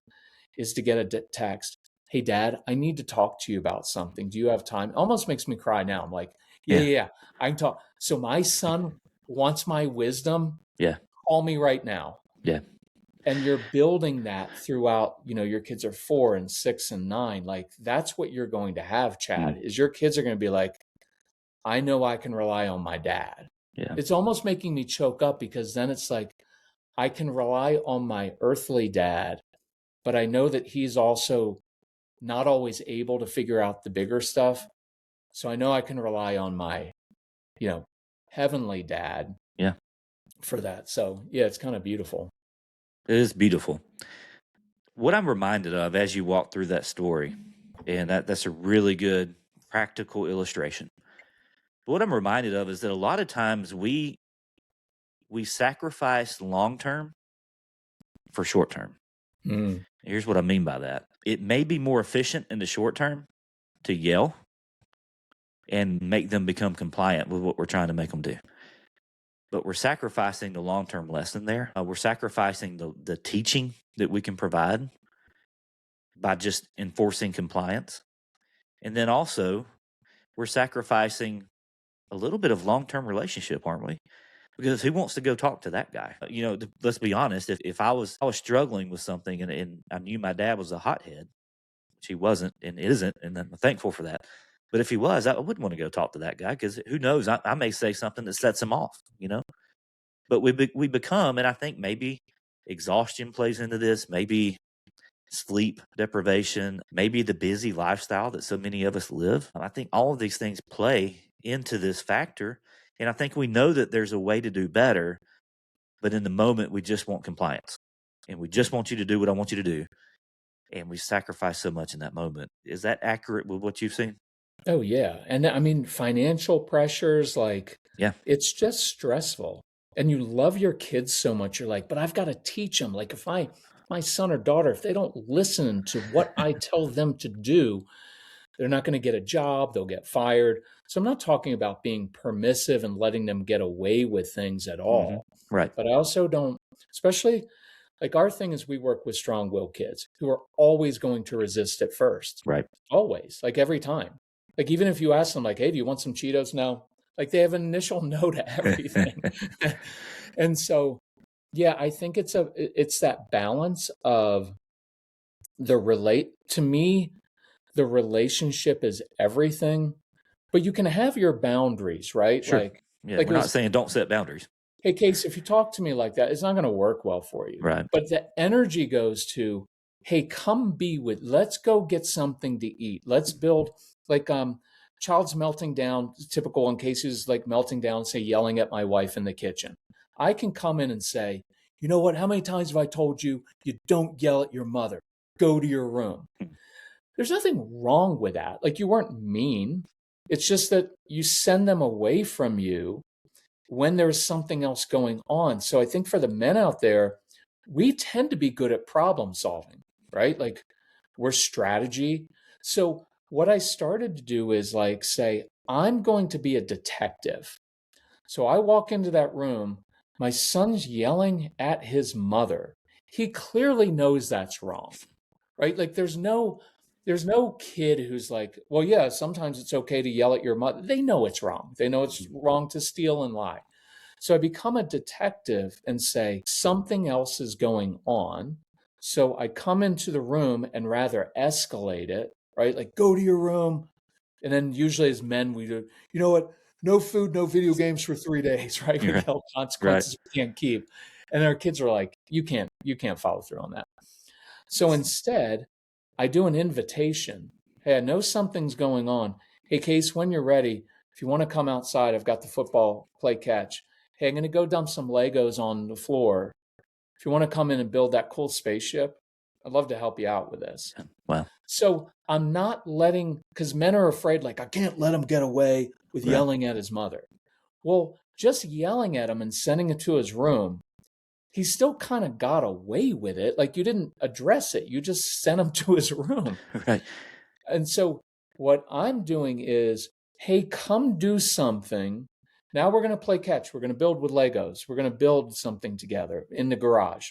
is to get a text. Hey, Dad, I need to talk to you about something. Do you have time? Almost makes me cry now. I'm like, yeah, I can talk. So my son wants my wisdom. Yeah. Call me right now. Yeah. And you're building that throughout, your kids are 4 and 6 and 9. Like that's what you're going to have, Chad, is your kids are going to be like, I know I can rely on my dad. Yeah. It's almost making me choke up, because then it's like, I can rely on my earthly dad, but I know that he's also not always able to figure out the bigger stuff. So I know I can rely on my, heavenly dad. Yeah. For that. So yeah, it's kind of beautiful. It is beautiful. What I'm reminded of as you walk through that story, and that's a really good practical illustration. But what I'm reminded of is that a lot of times we sacrifice long term for short term. Mm. Here's what I mean by that. It may be more efficient in the short term to yell and make them become compliant with what we're trying to make them do. But we're sacrificing the long-term lesson there. We're sacrificing the teaching that we can provide by just enforcing compliance. And then also, we're sacrificing a little bit of long-term relationship, aren't we? Because who wants to go talk to that guy? Let's be honest. If I was struggling with something and I knew my dad was a hothead, which he wasn't and isn't, and I'm thankful for that. But if he was, I wouldn't want to go talk to that guy, because who knows? I may say something that sets him off, But we become, and I think maybe exhaustion plays into this, maybe sleep deprivation, maybe the busy lifestyle that so many of us live. I think all of these things play into this factor. And I think we know that there's a way to do better, but in the moment, we just want compliance. And we just want you to do what I want you to do. And we sacrifice so much in that moment. Is that accurate with what you've seen? Oh, yeah. And I mean, financial pressures, like, Yeah. It's just stressful. And you love your kids so much. You're like, but I've got to teach them. Like, if my son or daughter, if they don't listen to what I tell them to do, they're not going to get a job. They'll get fired. So I'm not talking about being permissive and letting them get away with things at all. Mm-hmm. Right. But I also don't, especially like our thing is we work with strong-willed kids who are always going to resist at first. Right. Always, like every time. Like even if you ask them like, hey, do you want some Cheetos? No. Like they have an initial no to everything. And so, yeah, I think it's that balance of to me, the relationship is everything, but you can have your boundaries, right? Sure. Like we're not saying don't set boundaries. Hey, Case, if you talk to me like that, it's not going to work well for you. Right. But the energy goes to, hey, come let's go get something to eat. Let's build, like, child's melting down, typical in cases like melting down, say, yelling at my wife in the kitchen. I can come in and say, You know what? How many times have I told you, you don't yell at your mother? Go to your room. There's nothing wrong with that. Like, you weren't mean. It's just that you send them away from you when there's something else going on. So I think for the men out there, we tend to be good at problem solving, right? Like, we're strategy. So what I started to do is like say, I'm going to be a detective. So I walk into that room, my son's yelling at his mother. He clearly knows that's wrong, right? Like, there's no kid who's like, well, yeah, sometimes it's okay to yell at your mother. They know it's wrong. They know it's wrong to steal and lie. So I become a detective and say, something else is going on. So I come into the room and rather escalate it, right? Like, go to your room. And then usually as men, we do, you know what? No food, no video games for 3 days, right? We Right. tell consequences we can't keep. And our kids are like, you can't follow through on that. So instead, I do an invitation. Hey, I know something's going on. Hey, Case, when you're ready, if you want to come outside, I've got the football play catch. Hey, I'm going to go dump some Legos on the floor. If you want to come in and build that cool spaceship, I'd love to help you out with this. Wow. So I'm not letting, because men are afraid, like, I can't let him get away with Right. yelling at his mother. Well, just yelling at him and sending it to his room, he still kind of got away with it. Like, you didn't address it. You just sent him to his room. Right. And so what I'm doing is, hey, come do something. Now we're going to play catch. We're going to build with Legos. We're going to build something together in the garage.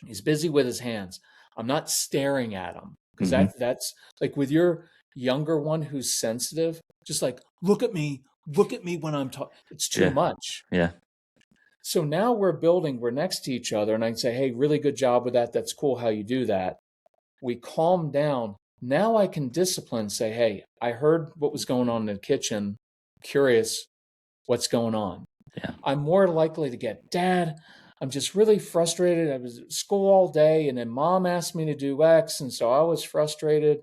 He's busy with his hands. I'm not staring at him because that's like with your younger one who's sensitive, just like, look at me when I'm talking. It's too much. Yeah. So now we're next to each other and I can say, hey, really good job with that. That's cool how you do that. We calm down. Now I can discipline, say, hey, I heard what was going on in the kitchen. Curious what's going on. Yeah. I'm more likely to get, Dad, I'm just really frustrated. I was at school all day and then Mom asked me to do X. And so I was frustrated.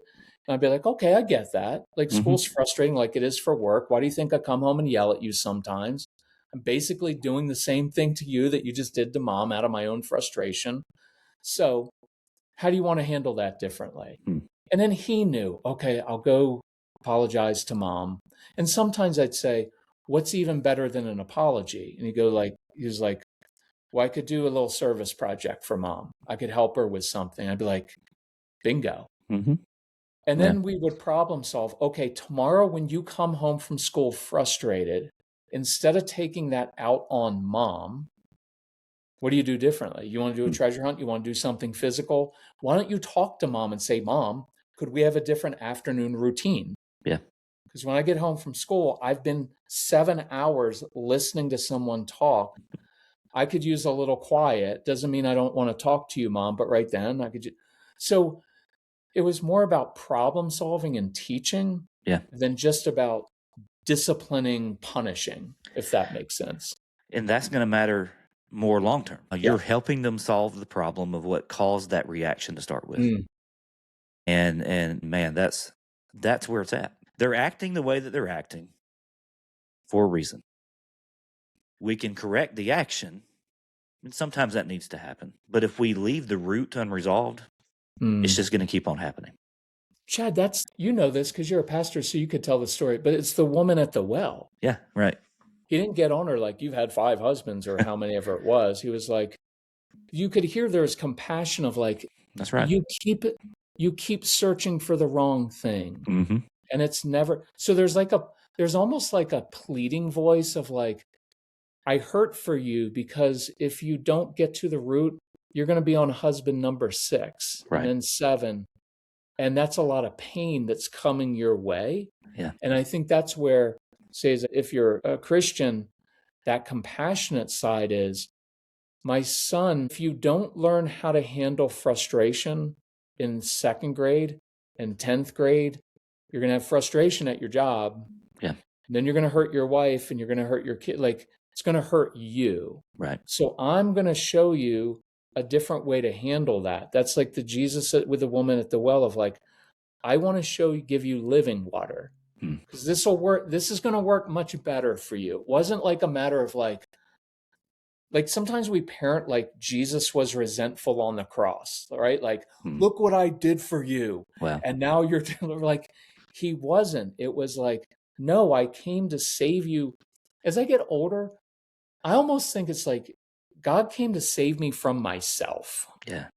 And I'd be like, okay, I get that. Like, school's frustrating like it is for work. Why do you think I come home and yell at you sometimes? I'm basically doing the same thing to you that you just did to Mom out of my own frustration. So how do you want to handle that differently? And then he knew, okay, I'll go apologize to Mom. And sometimes I'd say, what's even better than an apology? And he was like, well, I could do a little service project for Mom. I could help her with something. I'd be like, bingo. And then we would problem solve. Okay, tomorrow when you come home from school frustrated, instead of taking that out on Mom, what do you do differently? You want to do a treasure hunt? You want to do something physical? Why don't you talk to Mom and say, Mom, could we have a different afternoon routine? Yeah. Because when I get home from school, I've been 7 hours listening to someone talk. I could use a little quiet. Doesn't mean I don't want to talk to you, Mom, but right then I could. So it was more about problem solving and teaching than just about disciplining, punishing, if that makes sense. And that's going to matter more long term. You're helping them solve the problem of what caused that reaction to start with. And man, that's where it's at. They're acting the way that they're acting for a reason. We can correct the action, and sometimes that needs to happen. But if we leave the root unresolved, it's just going to keep on happening. Chad, you know this because you're a pastor, so you could tell the story, but it's the woman at the well. Yeah, right. He didn't get on her like, you've had 5 husbands or how many ever it was. He was like, you could hear there's compassion of like, that's right. You keep searching for the wrong thing. And it's never, so there's almost like a pleading voice of like, I hurt for you because if you don't get to the root, you're going to be on husband number 6 and then 7. And that's a lot of pain that's coming your way. Yeah. And I think that's where, say, if you're a Christian, that compassionate side is, my son, if you don't learn how to handle frustration in 2nd grade and 10th grade, you're going to have frustration at your job. Yeah. And then you're going to hurt your wife and you're going to hurt your kid. Like, it's going to hurt you. Right. So I'm going to show you a different way to handle that. That's like the Jesus with the woman at the well of like, I want to give you living water because this will work. This is going to work much better for you. It wasn't like a matter of like, like sometimes we parent like Jesus was resentful on the cross, right? Like, Hmm. look what I did for you. Wow. And now you're like, he wasn't. It was like, no, I came to save you. As I get older, I almost think it's like God came to save me from myself, Yeah.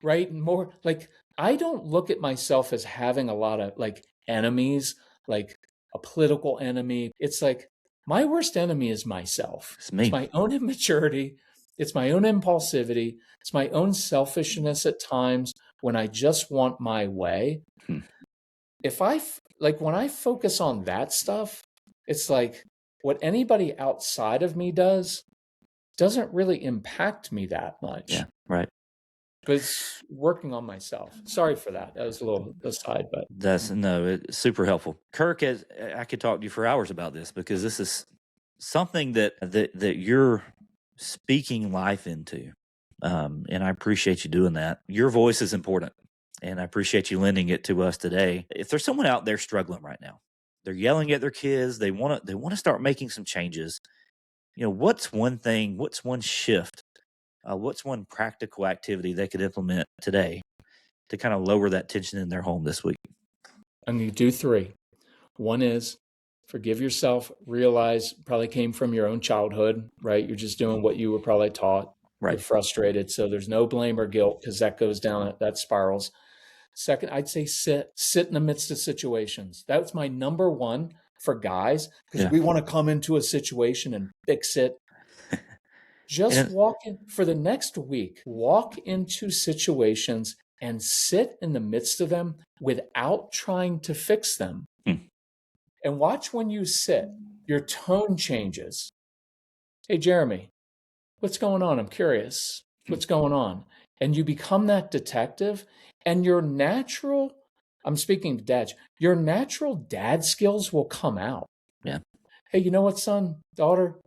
right? And more like, I don't look at myself as having a lot of like enemies, like a political enemy. It's like my worst enemy is myself. It's It's me. my own immaturity. It's my own impulsivity. It's my own selfishness at times when I just want my way. Hmm. If like when I focus on that stuff, it's like what anybody outside of me doesn't really impact me that much. Yeah. Right. But it's working on myself. Sorry for that. That was a little aside, but It's super helpful. Kirk, as I could talk to you for hours about this, because this is something that you're speaking life into. And I appreciate you doing that. Your voice is important, and I appreciate you lending it to us today. If there's someone out there struggling right now, they're yelling at their kids, they want to start making some changes. What's one thing, what's one shift, what's one practical activity they could implement today to kind of lower that tension in their home this week? I'm going to do 3. One is forgive yourself, realize probably came from your own childhood, right? You're just doing what you were probably taught. Right. You're frustrated. So there's no blame or guilt because that goes down, that spirals. Second, I'd say sit in the midst of situations. That's my number one for guys because we want to come into a situation and fix it. Just walk in for the next week, walk into situations and sit in the midst of them without trying to fix them. And watch when you sit, your tone changes. Hey, Jeremy, what's going on? I'm curious. What's going on? And you become that detective, and your natural, I'm speaking to dads, your natural dad skills will come out. Yeah. Hey, you know what, son, daughter?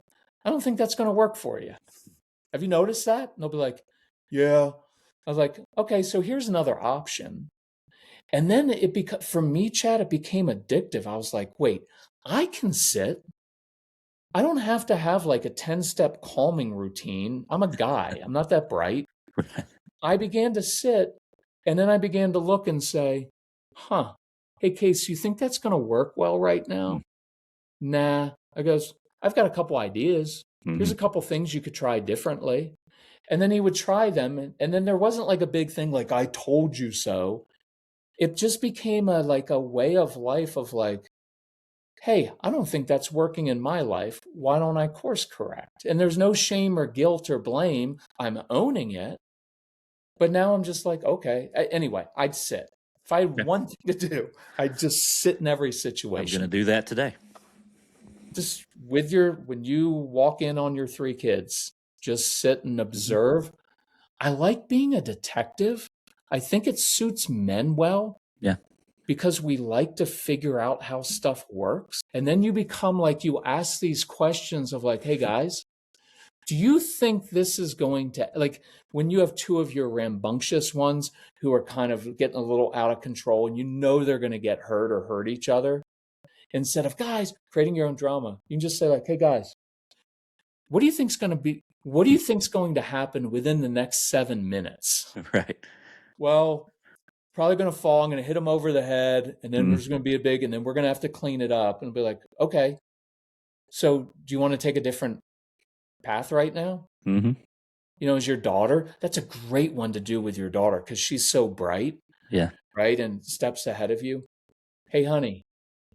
I don't think that's going to work for you. Have you noticed that? And they'll be like, yeah. I was like, okay, so here's another option. And then for me, Chad, it became addictive. I was like, wait, I can sit. I don't have to have like a 10-step calming routine. I'm a guy. I'm not that bright. I began to sit, and then I began to look and say, hey, Case, you think that's going to work well right now? Nah. I goes, I've got a couple ideas. Here's a couple things you could try differently. And then he would try them. And then there wasn't like a big thing like, I told you so. It just became a way of life of like, hey, I don't think that's working in my life. Why don't I course correct? And there's no shame or guilt or blame. I'm owning it. But now I'm just like, okay. Anyway, I'd sit. If I had one thing to do, I'd just sit in every situation. I'm going to do that today. Just when you walk in on your 3 kids, just sit and observe. I like being a detective. I think it suits men well. Yeah. Because we like to figure out how stuff works. And then you become like, you ask these questions of like, hey guys, do you think this is going to, like when you have 2 of your rambunctious ones who are kind of getting a little out of control and you know they're going to get hurt or hurt each other, instead of guys creating your own drama, you can just say like, hey guys, what do you think's going to happen within the next 7 minutes? Right. Well, probably going to fall. I'm going to hit him over the head, and then there's going to be and then we're going to have to clean it up and be like, okay, so do you want to take a different path right now? As your daughter, that's a great one to do with your daughter because she's so bright. Yeah. Right. And steps ahead of you. Hey, honey,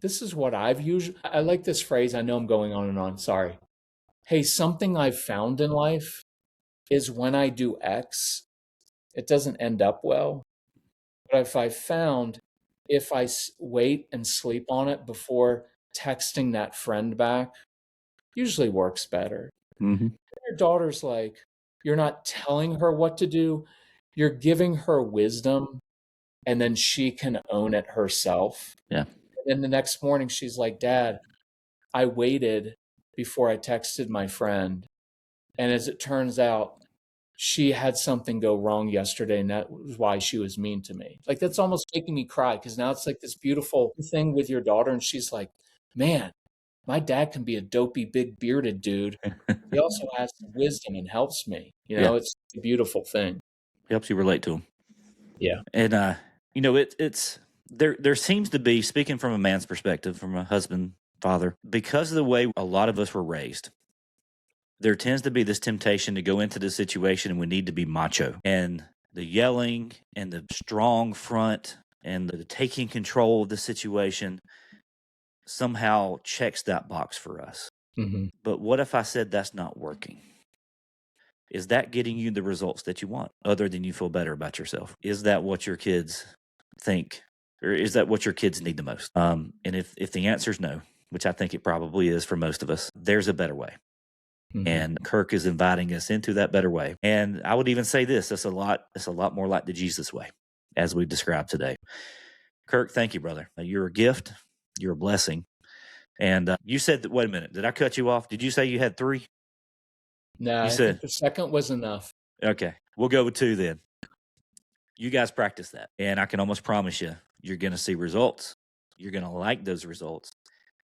this is what I like this phrase. I know I'm going on and on. Sorry. Hey, something I've found in life is when I do X, it doesn't end up well. But if I wait and sleep on it before texting that friend back, usually works better. Your daughter's like, you're not telling her what to do. You're giving her wisdom, and then she can own it herself. Yeah. And then the next morning, she's like, Dad, I waited before I texted my friend. And as it turns out, she had something go wrong yesterday, and that was why she was mean to me. Like, that's almost making me cry because now it's like this beautiful thing with your daughter. And she's like, man, my dad can be a dopey, big bearded dude. He also has some wisdom and helps me. Yeah, It's a beautiful thing. helps you relate to them. Yeah. And it's there seems to be, speaking from a man's perspective, from a husband, father, because of the way a lot of us were raised, there tends to be this temptation to go into the situation and we need to be macho. And the yelling and the strong front and the taking control of the situation somehow checks that box for us. Mm-hmm. But what if I said that's not working? Is that getting you the results that you want, other than you feel better about yourself? Is that what your kids think, or is that what your kids need the most? And if the answer is no, which I think it probably is for most of us, there's a better way. Mm-hmm. And Kirk is inviting us into that better way. And I would even say this: it's a lot more like the Jesus way, as we described today. Kirk, thank you, brother. You're a gift. You're a blessing. And you said that. Wait a minute. Did I cut you off? Did you say you had 3? No, You I said think the second was enough. okay. We'll go with 2 then. You guys practice that, and I can almost promise you're going to see results. You're going to like those results,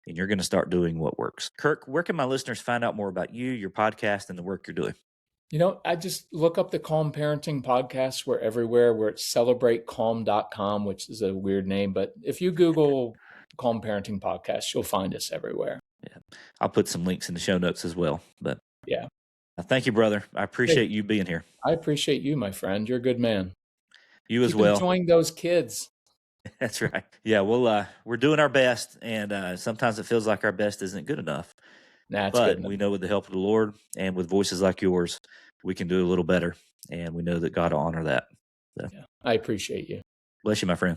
and you're going to start doing what works. Kirk, where can my listeners find out more about you, your podcast, and the work you're doing? I just look up the Calm Parenting Podcast. We're everywhere. We're at celebratecalm.com, which is a weird name. But if you Google Calm Parenting Podcast, you'll find us everywhere. Yeah. I'll put some links in the show notes as well. But yeah. Thank you, brother. I appreciate you being here. I appreciate you, my friend. You're a good man. You as well. Enjoying those kids. That's right. Yeah, we're doing our best, and sometimes it feels like our best isn't good enough. But we know with the help of the Lord and with voices like yours, we can do a little better, and we know that God will honor that. So. Yeah, I appreciate you. Bless you, my friend.